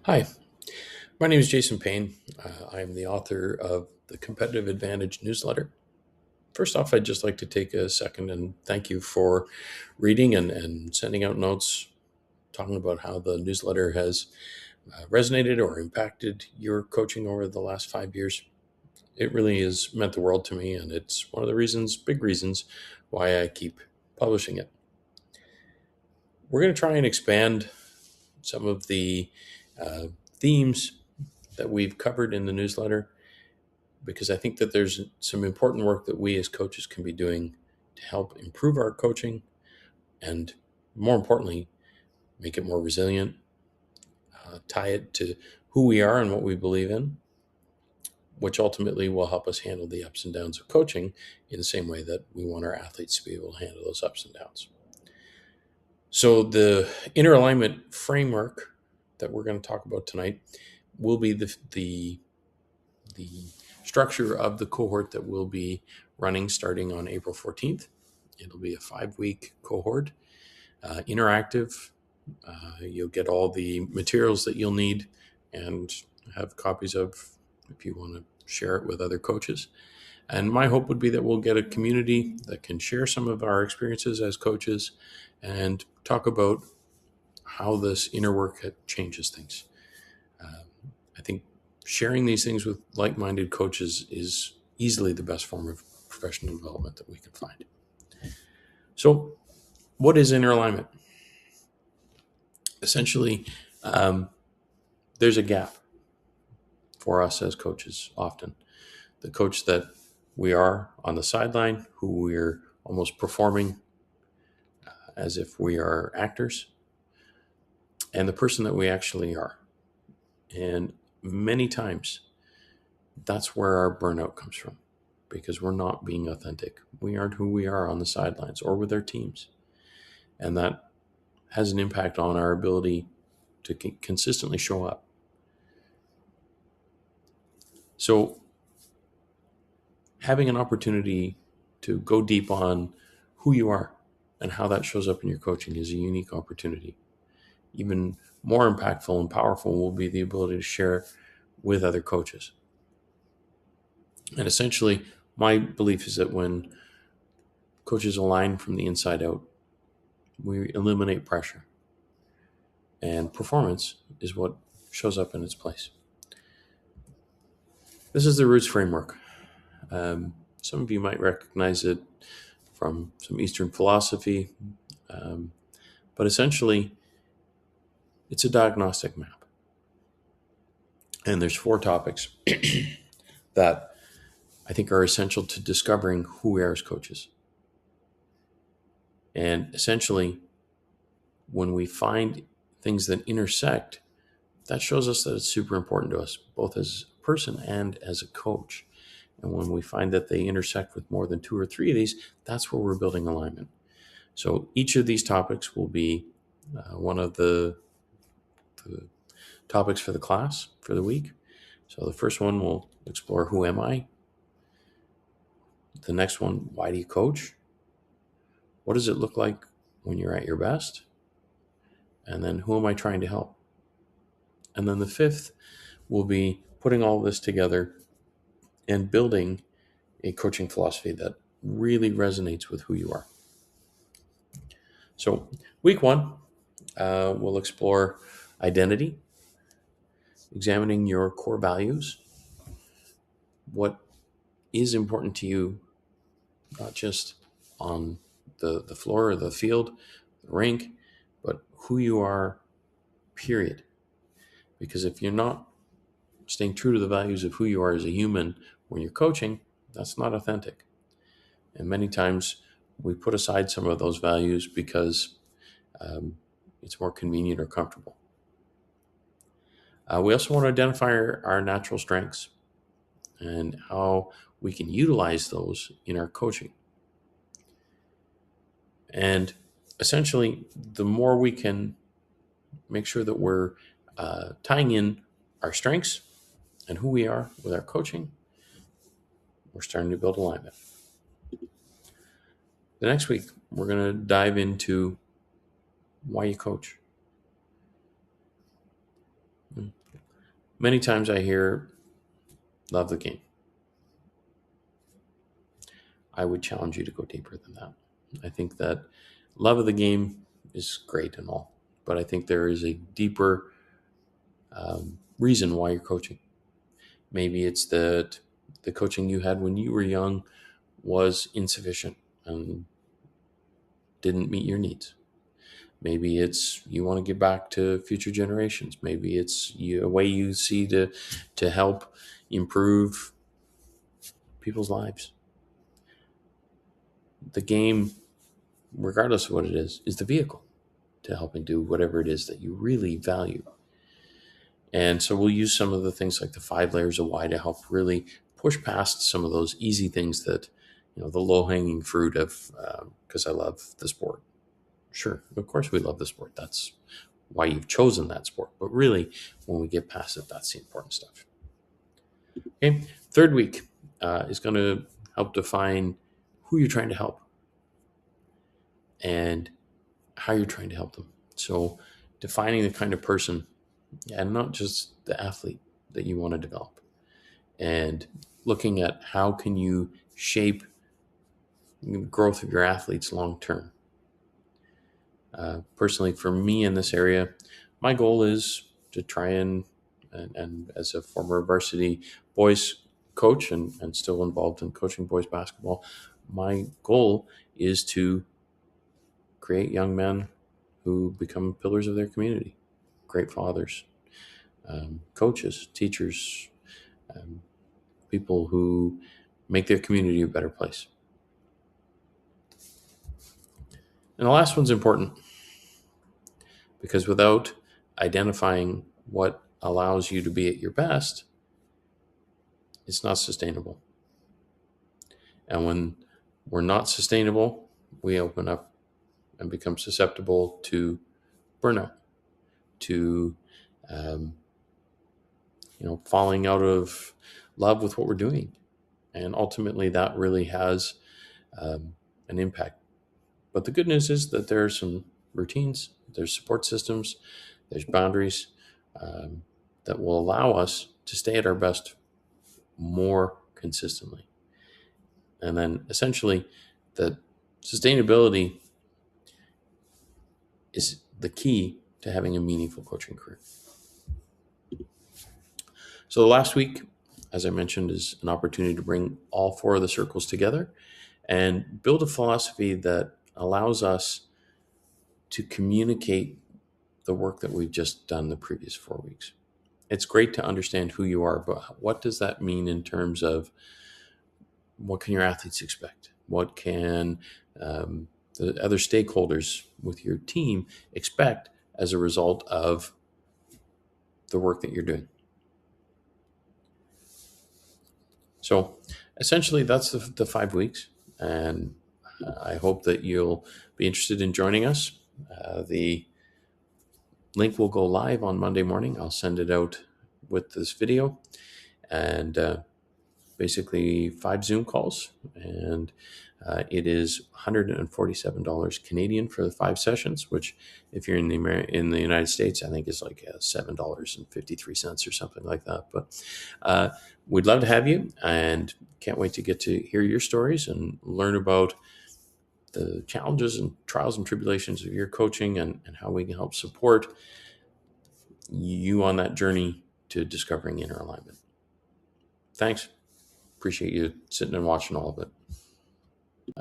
Hi, my name is Jason Payne. I am the author of the Competitive Advantage newsletter. First off, I'd just like to take a second and thank you for reading and sending out notes talking about how the newsletter has resonated or impacted your coaching over the last 5 years. It really has meant the world to me, and it's one of the big reasons, why I keep publishing it. We're going to try and expand some of the uh, themes that we've covered in the newsletter because I think that there's some important work that we as coaches can be doing to help improve our coaching and, more importantly, make it more resilient, tie it to who we are and what we believe in, which ultimately will help us handle the ups and downs of coaching in the same way that we want our athletes to be able to handle those ups and downs. So, the inner alignment framework that we're going to talk about tonight will be the structure of the cohort that will be running starting on April 14th. It'll be a 5-week cohort, interactive. You'll get all the materials that you'll need and have copies of if you want to share it with other coaches. And my hope would be that we'll get a community that can share some of our experiences as coaches and talk about how this inner work changes things. I think sharing these things with like-minded coaches is easily the best form of professional development that we can find. So, what is inner alignment? Essentially, um, there's a gap for us as coaches often. The coach that we are on the sideline, who we're almost performing as if we are actors, and the person that we actually are. And many times, that's where our burnout comes from because we're not being authentic. We aren't who we are on the sidelines or with our teams. And that has an impact on our ability to consistently show up. So, having an opportunity to go deep on who you are and how that shows up in your coaching is a unique opportunity. Even more impactful and powerful will be the ability to share with other coaches. And essentially, my belief is that when coaches align from the inside out, we eliminate pressure, and performance is what shows up in its place. This is the Roots framework. Some of you might recognize it from some Eastern philosophy, um, but essentially, it's a diagnostic map. And there's 4 topics that I think are essential to discovering who we are as coaches. And essentially, when we find things that intersect, that shows us that it's super important to us, both as a person and as a coach. And when we find that they intersect with more than 2 or 3 of these, that's where we're building alignment. So each of these topics will be one of the topics for the class for the week. So the first one will explore who am I? The next one, why do you coach? What does it look like when you're at your best? And then who am I trying to help? And then the fifth will be putting all this together and building a coaching philosophy that really resonates with who you are. So, week 1, we'll explore identity, examining your core values, what is important to you, not just on the floor or the field, the rink, but who you are, period. Because if you're not staying true to the values of who you are as a human when you're coaching, that's not authentic. And many times we put aside some of those values because it's more convenient or comfortable. We also want to identify our natural strengths and how we can utilize those in our coaching. And essentially, the more we can make sure that we're tying in our strengths and who we are with our coaching, we're starting to build alignment. The next week, we're going to dive into why you coach. Many times I hear, love the game. I would challenge you to go deeper than that. I think that love of the game is great and all, but I think there is a deeper reason why you're coaching. Maybe it's that the coaching you had when you were young was insufficient and didn't meet your needs. Maybe it's you want to give back to future generations. Maybe it's a way you see to help improve people's lives. The game, regardless of what it is the vehicle to helping do whatever it is that you really value. And so we'll use some of the things like the 5 layers of why to help really push past some of those easy things that, the low hanging fruit of, because I love the sport. Sure, of course we love the sport. That's why you've chosen that sport. But really, when we get past it, that's the important stuff. Okay, third week is going to help define who you're trying to help and how you're trying to help them. So defining the kind of person and not just the athlete that you want to develop, and looking at how can you shape the growth of your athletes long term. Personally, for me in this area, my goal is to try and as a former varsity boys coach and still involved in coaching boys basketball, my goal is to create young men who become pillars of their community, great fathers, coaches, teachers, people who make their community a better place. And the last one's important because without identifying what allows you to be at your best, it's not sustainable. And when we're not sustainable, we open up and become susceptible to burnout, to falling out of love with what we're doing. And ultimately, that really has an impact. But the good news is that there are some routines, there's support systems, there's boundaries that will allow us to stay at our best more consistently. And then essentially, the sustainability is the key to having a meaningful coaching career. So the last week, as I mentioned, is an opportunity to bring all 4 of the circles together and build a philosophy that allows us to communicate the work that we've just done the previous 4 weeks. It's great to understand who you are, but what does that mean in terms of what can your athletes expect? What can the other stakeholders with your team expect as a result of the work that you're doing? So essentially, that's the 5 weeks. And I hope that you'll be interested in joining us. The link will go live on Monday morning. I'll send it out with this video. And basically 5 Zoom calls. And it is $147 Canadian for the 5 sessions, which if you're in the United States, I think is like $7.53 or something like that. But we'd love to have you and can't wait to get to hear your stories and learn about the challenges and trials and tribulations of your coaching and how we can help support you on that journey to discovering inner alignment. Thanks. Appreciate you sitting and watching all of it.